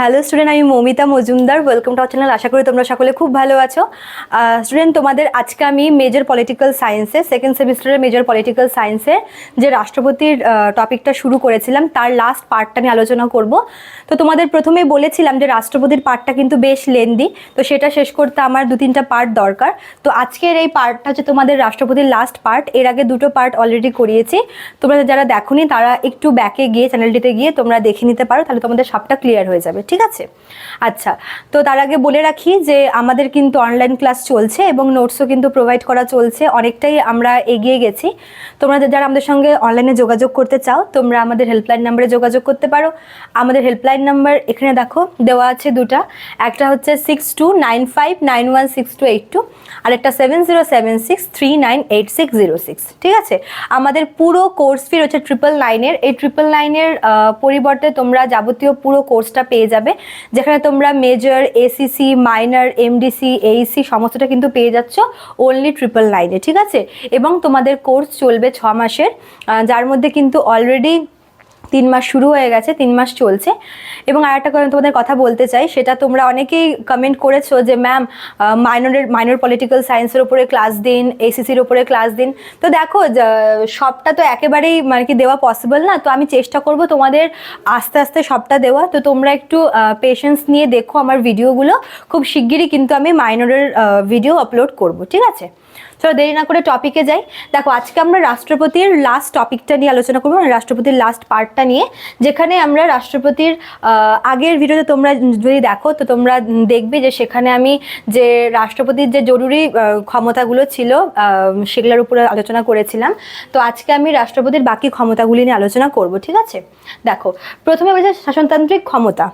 Hello student, আমি Moumita Majumdar. Welcome to our channel. আশা করি তোমরা সকলে খুব ভালো আছো। স্টুডেন্ট, তোমাদের আজকে আমি মেজর পলিটিক্যাল সায়েন্সে সেকেন্ড সেমিস্টারের মেজর পলিটিক্যাল সায়েন্সে যে রাষ্ট্রপতির টপিকটা শুরু করেছিলাম তার লাস্ট পার্টটা নিয়ে আলোচনা করব। তো তোমাদের প্রথমে বলেছিলাম যে রাষ্ট্রপতির পার্টটা কিন্তু বেশ লেন্দি, তো সেটা শেষ করতে আমার 2-3টা পার্ট দরকার। তো আজকের এই পার্টটা হচ্ছে তোমাদের রাষ্ট্রপতির লাস্ট পার্ট। এর আগে 2টো পার্ট অলরেডি করিয়েছি। তোমরা যারা দেখোনি তারা একটু ব্যাকে গিয়ে চ্যানেলটিতে গিয়ে তোমরা দেখে নিতে পারো, তাহলে তোমাদের সবটা ক্লিয়ার হয়ে যাবে। ঠিক আছে? আচ্ছা, তো তার আগে বলে রাখি যে আমাদের কিন্তু অনলাইন ক্লাস চলছে এবং নোটসও কিন্তু প্রোভাইড করা চলছে। অনেকটাই আমরা এগিয়ে গেছি। তোমরা যারা আমাদের সঙ্গে অনলাইনে যোগাযোগ করতে চাও তোমরা আমাদের হেল্পলাইন নাম্বারে যোগাযোগ করতে পারো। আমাদের হেল্পলাইন নাম্বার এখানে দেখো দেওয়া আছে দুটা। একটা হচ্ছে 6295916282, আর একটা 7076398606। ঠিক আছে? আমাদের পুরো কোর্স ফি হচ্ছে 999-এর। এই 999-এর পরিবর্তে তোমরা যাবতীয় পুরো কোর্সটা পেয়ে যাবে, যেখানে তোমরা major, ACC, minor, MDC, Aisi সমস্তটা কিন্তু পেয়ে যাচ্ছ অনলি 999-এ। ঠিক আছে? এবং তোমাদের কোর্স চলবে 6 মাসের, যার মধ্যে কিন্তু অলরেডি 3 মাস শুরু হয়ে গেছে, 3 মাস চলছে। এবং আরেকটা তোমাদের কথা বলতে চাই, সেটা তোমরা অনেকেই কমেন্ট করেছো যে ম্যাম মাইনর পলিটিক্যাল সায়েন্সের উপরে ক্লাস দিন, এসিসির উপরে ক্লাস দিন। তো দেখো, সবটা তো একেবারেই মানে কি দেওয়া পসিবল না, তো আমি চেষ্টা করব তোমাদের আস্তে আস্তে সবটা দেওয়া। তো তোমরা একটু পেশেন্স নিয়ে দেখো আমার ভিডিওগুলো। খুব শিগগিরই কিন্তু আমি মাইনরের ভিডিও আপলোড করব। ঠিক আছে? চলো দেরি না করে টপিকে যাই। দেখো, আজকে আমরা রাষ্ট্রপতির লাস্ট টপিকটা নিয়ে আলোচনা করবো, রাষ্ট্রপতির লাস্ট পার্টটা নিয়ে, যেখানে আমরা রাষ্ট্রপতির আগের ভিডিওতে তোমরা যদি দেখো তো তোমরা দেখবে যে সেখানে আমি যে রাষ্ট্রপতির যে জরুরি ক্ষমতাগুলো ছিল সেগুলোর উপরে আলোচনা করেছিলাম। তো আজকে আমি রাষ্ট্রপতির বাকি ক্ষমতাগুলি নিয়ে আলোচনা করব। ঠিক আছে? দেখো, প্রথমে বলছে শাসনতান্ত্রিক ক্ষমতা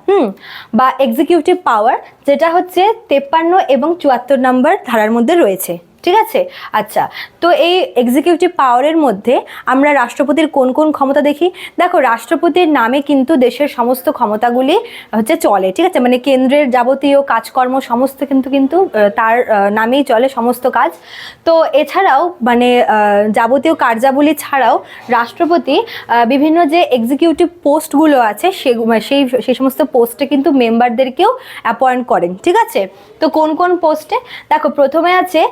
বা এক্সিকিউটিভ পাওয়ার, যেটা হচ্ছে 53 এবং 74 নম্বর ধারার মধ্যে রয়েছে। ঠিক আছে? আচ্ছা, তো এই এক্সিকিউটিভ পাওয়ারের মধ্যে আমরা রাষ্ট্রপতির কোন কোন ক্ষমতা দেখি। দেখো, রাষ্ট্রপতির নামে কিন্তু দেশের সমস্ত ক্ষমতাগুলি হচ্ছে চলে। ঠিক আছে? মানে কেন্দ্রের যাবতীয় কাজকর্ম সমস্ত কিন্তু তার নামেই চলে সমস্ত কাজ। তো এছাড়াও মানে যাবতীয় কার্যাবলী ছাড়াও রাষ্ট্রপতি বিভিন্ন যে এক্সিকিউটিভ পোস্টগুলো আছে সেই সমস্ত পোস্টে কিন্তু মেম্বারদেরকেও অ্যাপয়েন্ট করেন। ঠিক আছে? তো কোন কোন পোস্টে? দেখো, প্রথমে আছে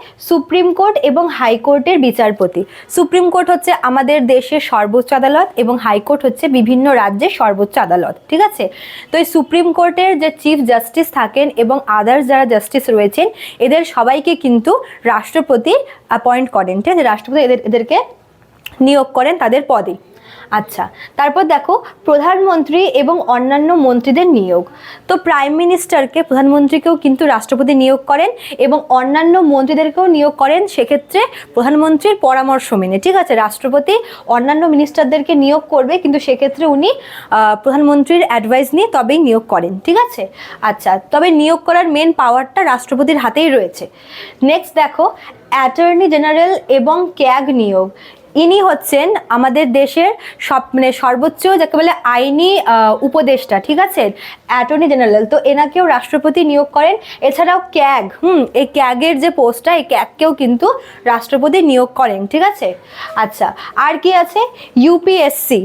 সুপ্রিম কোর্ট এবং হাইকোর্টের বিচারপতি। সুপ্রিম কোর্ট হচ্ছে আমাদের দেশের সর্বোচ্চ আদালত এবং হাইকোর্ট হচ্ছে বিভিন্ন রাজ্যের সর্বোচ্চ আদালত। ঠিক আছে? তো এই সুপ্রিম কোর্টের যে চিফ জাস্টিস থাকেন এবং আদার্স যারা জাস্টিস রয়েছেন এদের সবাইকে কিন্তু রাষ্ট্রপতি অ্যাপয়েন্ট করেন। ঠিক আছে? রাষ্ট্রপতি এদেরকে নিয়োগ করেন তাদের পদে। আচ্ছা, তারপর দেখো প্রধানমন্ত্রী এবং অন্যান্য মন্ত্রীদের নিয়োগ। তো প্রাইম মিনিস্টারকে, প্রধানমন্ত্রীকেও কিন্তু রাষ্ট্রপতি নিয়োগ করেন এবং অন্যান্য মন্ত্রীদেরকেও নিয়োগ করেন, সেক্ষেত্রে প্রধানমন্ত্রীর পরামর্শ মেনে। ঠিক আছে? রাষ্ট্রপতি অন্যান্য মিনিস্টারদেরকে নিয়োগ করবে, কিন্তু সেক্ষেত্রে উনি প্রধানমন্ত্রীর অ্যাডভাইস নিয়ে তবেই নিয়োগ করেন। ঠিক আছে? আচ্ছা, তবে নিয়োগ করার মেন পাওয়ারটা রাষ্ট্রপতির হাতেই রয়েছে। নেক্সট দেখো, অ্যাটর্নি জেনারেল এবং ক্যাগ নিয়োগ। ইনি হচ্ছেন আমাদের দেশের সর্বোচ্চ যাকে বলে আইনি উপদেষ্টা। ঠিক আছে? অ্যাটর্নি জেনারেল, তো এনাকেও রাষ্ট্রপতি নিয়োগ করেন। এছাড়াও ক্যাগ, এই ক্যাগের যে পোস্টটা, এই ক্যাগকেও কিন্তু রাষ্ট্রপতি নিয়োগ করেন। ঠিক আছে? আচ্ছা, আর কি আছে? ইউপিএসসি,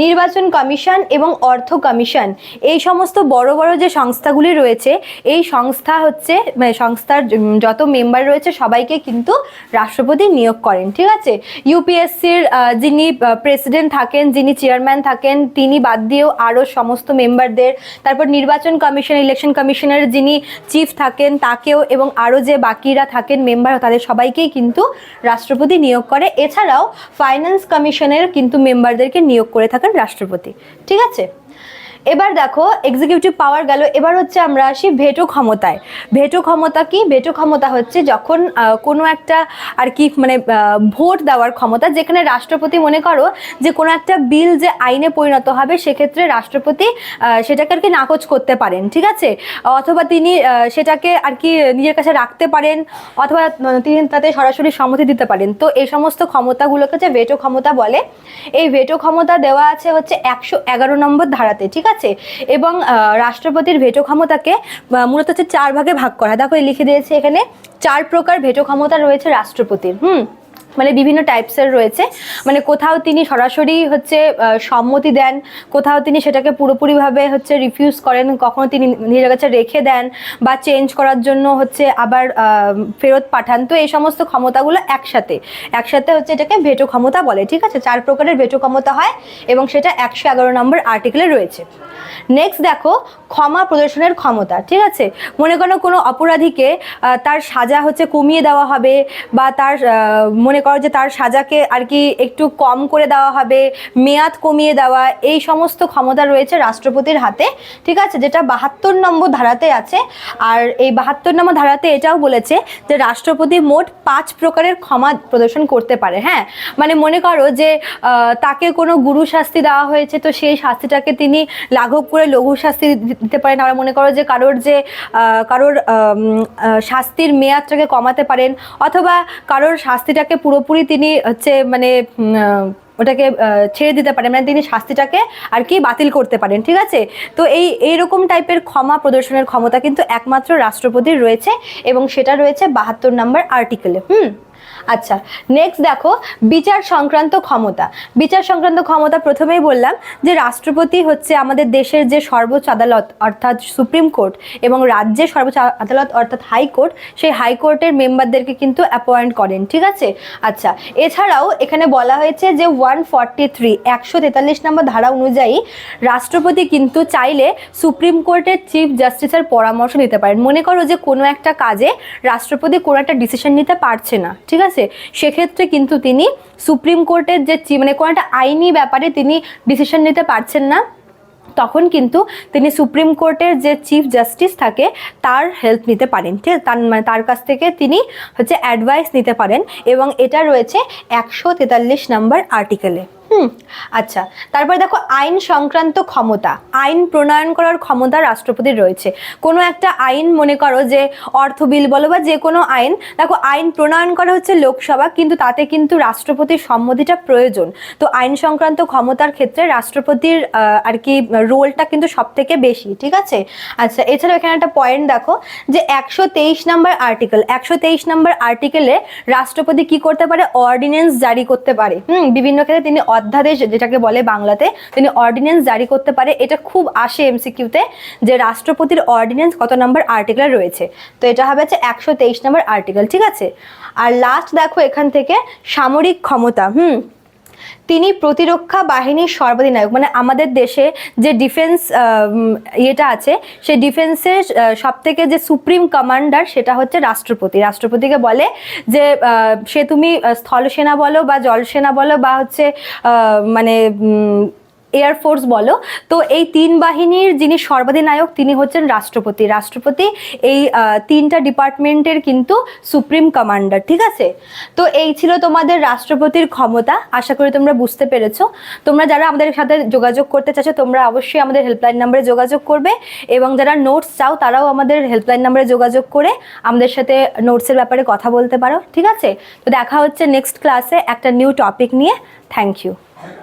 নির্বাচন কমিশন এবং অর্থ কমিশন, এই সমস্ত বড় বড় যে সংস্থাগুলি রয়েছে, এই সংস্থা হচ্ছে মানে সংস্থার যত মেম্বার রয়েছে সবাইকে কিন্তু রাষ্ট্রপতি নিয়োগ করেন। ঠিক আছে? ইউপিএসসির যিনি প্রেসিডেন্ট থাকেন, যিনি চেয়ারম্যান থাকেন, তিনি বাদ দিয়েও আরও সমস্ত মেম্বারদের, তারপর নির্বাচন কমিশন, ইলেকশন কমিশনের যিনি চিফ থাকেন তাকেও, এবং আরও যে বাকিরা থাকেন মেম্বার তাদের সবাইকেই কিন্তু রাষ্ট্রপতি নিয়োগ করে। এছাড়াও ফাইন্যান্স কমিশনের কিন্তু মেম্বারদেরকে নিয়োগ করে থাকেন রাষ্ট্রপতি। ঠিক আছে? এবার দেখো, এক্সিকিউটিভ পাওয়ার গেল। এবার হচ্ছে আমরা আসি ভেটো ক্ষমতায়। ভেটো ক্ষমতা কি? ভেটো ক্ষমতা হচ্ছে যখন কোনো একটা আর কি মানে ভোট দেওয়ার ক্ষমতা, যেখানে রাষ্ট্রপতি মনে করো যে কোনো একটা বিল যে আইনে পরিণত হবে, সেক্ষেত্রে রাষ্ট্রপতি সেটাকে আর কি নাকচ করতে পারেন। ঠিক আছে? অথবা তিনি সেটাকে আর কি নিজের কাছে রাখতে পারেন, অথবা তিনি তাতে সরাসরি সম্মতি দিতে পারেন। তো এই সমস্ত ক্ষমতাগুলোকে যে ভেটো ক্ষমতা বলে। এই ভেটো ক্ষমতা দেওয়া আছে হচ্ছে 111 নম্বর ধারাতে। ঠিক আছে? এবং রাষ্ট্রপতির ভেটো ক্ষমতাকে মূলত হচ্ছে 4 ভাগে ভাগ করা। দেখো লিখে দিয়েছে এখানে 4 প্রকার ভেটো ক্ষমতা রয়েছে রাষ্ট্রপতির। মানে বিভিন্ন টাইপসের রয়েছে, মানে কোথাও তিনি সরাসরি হচ্ছে সম্মতি দেন, কোথাও তিনি সেটাকে পুরোপুরিভাবে হচ্ছে রিফিউজ করেন, কখনো তিনি নিজের কাছে রেখে দেন বা চেঞ্জ করার জন্য হচ্ছে আবার ফেরত পাঠান। তো এই সমস্ত ক্ষমতাগুলো একসাথে হচ্ছে এটাকে ভেটো ক্ষমতা বলে। ঠিক আছে, 4 প্রকারের ভেটো ক্ষমতা হয় এবং সেটা 111 নম্বর আর্টিকেলে রয়েছে। নেক্সট দেখো ক্ষমা প্রদর্শনের ক্ষমতা। ঠিক আছে, মনে করো কোনো অপরাধীকে তার সাজা হচ্ছে কমিয়ে দেওয়া হবে, বা তার মনে করো যে তার সাজাকে আর কি একটু কম করে দেওয়া হবে, মেয়াদ কমিয়ে দেওয়া, এই সমস্ত ক্ষমতা রয়েছে রাষ্ট্রপতির হাতে। ঠিক আছে, যেটা 72 নম্বর ধারাতে আছে। আর এই 72 নম্বর ধারাতে এটাও বলেছে যে রাষ্ট্রপতি মোট 5 প্রকারের ক্ষমা প্রদর্শন করতে পারে। হ্যাঁ, মানে মনে করো যে তাকে কোনো গুরু শাস্তি দেওয়া হয়েছে, তো সেই শাস্তিটাকে তিনি লাঘব করে লঘু শাস্তি দিতে পারেন। আবার মনে করো যে কারোর শাস্তির মেয়াদটাকে কমাতে পারেন, অথবা কারোর শাস্তিটাকে পুরোপুরি তিনি হচ্ছে মানে ওটাকে ছেড়ে দিতে পারেন, মানে তিনি শাস্তিটাকে আর কি বাতিল করতে পারেন। ঠিক আছে, তো এইরকম টাইপের ক্ষমা প্রদর্শনের ক্ষমতা কিন্তু একমাত্র রাষ্ট্রপতির রয়েছে এবং সেটা রয়েছে 72 নম্বর আর্টিকেলে। আচ্ছা, নেক্সট দেখো বিচার সংক্রান্ত ক্ষমতা। বিচার সংক্রান্ত ক্ষমতা প্রথমেই বললাম যে রাষ্ট্রপতি হচ্ছে আমাদের দেশের যে সর্বোচ্চ আদালত অর্থাৎ সুপ্রিম কোর্ট এবং রাজ্যের সর্বোচ্চ আদালত অর্থাৎ হাইকোর্ট, সেই হাইকোর্টের মেম্বারদেরকে কিন্তু অ্যাপয়েন্ট করেন। ঠিক আছে, আচ্ছা এছাড়াও এখানে বলা হয়েছে যে 143 নম্বর ধারা অনুযায়ী রাষ্ট্রপতি কিন্তু চাইলে সুপ্রিম কোর্টের চিফ জাস্টিসের পরামর্শ নিতে পারেন। মনে করো যে কোনো একটা কাজে রাষ্ট্রপতি কোনো একটা ডিসিশন নিতে পারছে না, ঠিক আছে, সেক্ষেত্রে কিন্তু তিনি সুপ্রিম কোর্টের যে মানে কোনো একটা আইনি ব্যাপারে তিনি ডিসিশন নিতে পারছেন না, তখন কিন্তু তিনি সুপ্রিম কোর্টের যে চিফ জাস্টিস থাকে তার হেল্প নিতে পারেন। ঠিক আছে, তার কাছ থেকে তিনি হচ্ছে অ্যাডভাইস নিতে পারেন এবং এটা রয়েছে 143 নম্বর আর্টিকেলে। আচ্ছা, তারপরে দেখো আইন সংক্রান্ত ক্ষমতা। আইন প্রণয়ন করার ক্ষমতা রাষ্ট্রপতির রয়েছে। কোনো একটা আইন, মনে করো যে অর্থ বিল বলো বা যে কোনো আইন, দেখো আইন প্রণয়ন করা হচ্ছে লোকসভা, কিন্তু তাতে কিন্তু রাষ্ট্রপতির সম্মতিটা প্রয়োজন। তো আইন সংক্রান্ত ক্ষমতার ক্ষেত্রে রাষ্ট্রপতির আর কি রোলটা কিন্তু সব থেকে বেশি। ঠিক আছে, আচ্ছা এছাড়াও এখানে একটা পয়েন্ট দেখো যে 123 নম্বর আর্টিকেল, 123 নম্বর আর্টিকেলে রাষ্ট্রপতি কি করতে পারে, অর্ডিন্যান্স জারি করতে পারে। বিভিন্ন ক্ষেত্রে তিনি অধ্যাদেশ যেটাকে বলে বাংলাতে, তিনি অর্ডিন্যান্স জারি করতে পারে। এটা খুব আসে এমসিকিউতে যে রাষ্ট্রপতির অর্ডিন্যান্স কত নম্বর আর্টিকেলে রয়েছে, তো এটা হবে হচ্ছে 123 নম্বর আর্টিকেল। ঠিক আছে, আর লাস্ট দেখো এখান থেকে সামরিক ক্ষমতা। তিনি প্রতিরক্ষা বাহিনীর সর্বাধিনায়ক, মানে আমাদের দেশে যে ডিফেন্স ইয়েটা আছে, সেই ডিফেন্সের সব থেকে যে সুপ্রিম কমান্ডার সেটা হচ্ছে রাষ্ট্রপতি। রাষ্ট্রপতিকে বলে যে সে তুমি স্থলসেনা বলো বা জলসেনা বলো বা হচ্ছে মানে এয়ারফোর্স বলো, তো এই 3 বাহিনীর যিনি সর্বাধিনায়ক তিনি হচ্ছেন রাষ্ট্রপতি। রাষ্ট্রপতি এই 3টা ডিপার্টমেন্টের কিন্তু সুপ্রিম কমান্ডার। ঠিক আছে, তো এই ছিল তোমাদের রাষ্ট্রপতির ক্ষমতা। আশা করি তোমরা বুঝতে পেরেছো। তোমরা যারা আমাদের সাথে যোগাযোগ করতে চাচ্ছো তোমরা অবশ্যই আমাদের হেল্পলাইন নাম্বারে যোগাযোগ করবে, এবং যারা নোটস চাও তারাও আমাদের হেল্পলাইন নাম্বারে যোগাযোগ করে আমাদের সাথে নোটসের ব্যাপারে কথা বলতে পারো। ঠিক আছে, তো দেখা হচ্ছে নেক্সট ক্লাসে একটা নিউ টপিক নিয়ে। Thank you.